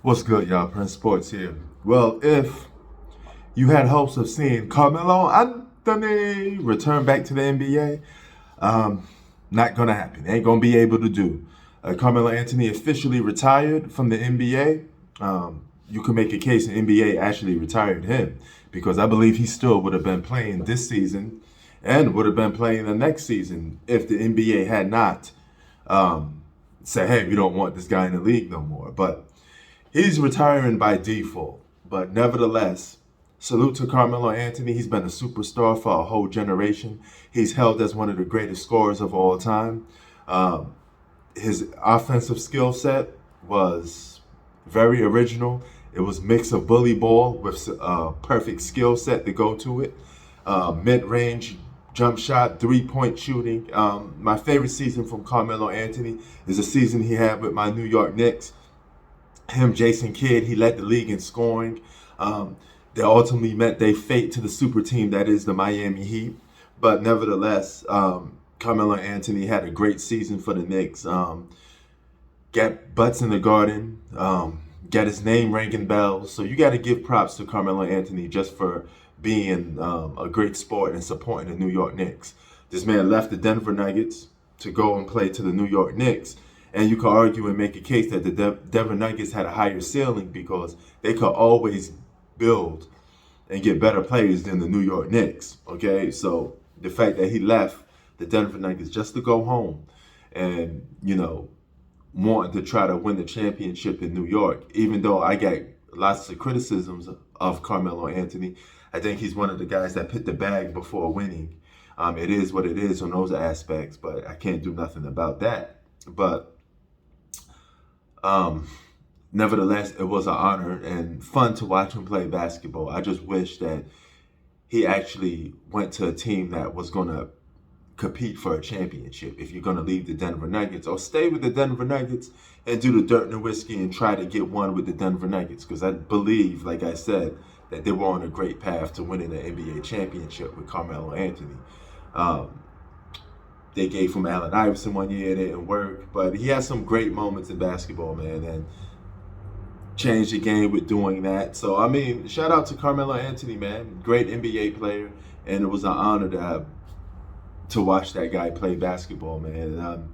What's good, y'all? Prince Sports here. Well, if you had hopes of seeing Carmelo Anthony return back to the NBA, not gonna happen. Ain't gonna be able to do. Carmelo Anthony officially retired from the NBA. You can make a case the NBA actually retired him because I believe he still would have been playing this season and would have been playing the next season if the NBA had not said, "Hey, we don't want this guy in the league no more." But he's retiring by default, but nevertheless, salute to Carmelo Anthony. He's been a superstar for a whole generation. He's held as one of the greatest scorers of all time. Um, his offensive skill set was very original. It was mix of bully ball with a perfect skill set to go to it. Mid-range jump shot, three-point shooting. My favorite season from Carmelo Anthony is the season he had with my New York Knicks. Him, Jason Kidd, he led the league in scoring. They ultimately met their fate to the super team that is the Miami Heat. But nevertheless, Carmelo Anthony had a great season for the Knicks. Got butts in the garden, got his name ringing bells. So you got to give props to Carmelo Anthony just for being a great sport and supporting the New York Knicks. This man left the Denver Nuggets to go and play to the New York Knicks. And you could argue and make a case that the Denver Nuggets had a higher ceiling because they could always build and get better players than the New York Knicks. Okay, so the fact that he left the Denver Nuggets just to go home and, wanting to try to win the championship in New York, even though I got lots of criticisms of Carmelo Anthony, I think he's one of the guys that put the bag before winning. It is what it is on those aspects, but I can't do nothing about that. But nevertheless, it was an honor and fun to watch him play basketball. I just wish that he actually went to a team that was going to compete for a championship. If you're going to leave the Denver Nuggets, or stay with the Denver Nuggets and do the dirt and whiskey and try to get one with the Denver Nuggets. Because I believe, like I said, that they were on a great path to winning the NBA championship with Carmelo Anthony. They gave him Allen Iverson one year, it didn't work. But he had some great moments in basketball, man, and changed the game with doing that. So, I mean, shout out to Carmelo Anthony, man. Great NBA player. And it was an honor to watch that guy play basketball, man.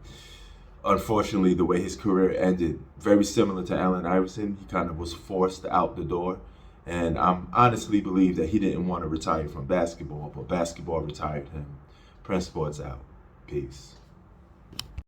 Unfortunately, the way his career ended, very similar to Allen Iverson. He kind of was forced out the door. And I honestly believe that he didn't want to retire from basketball, but basketball retired him. Prince Sports out. Peace.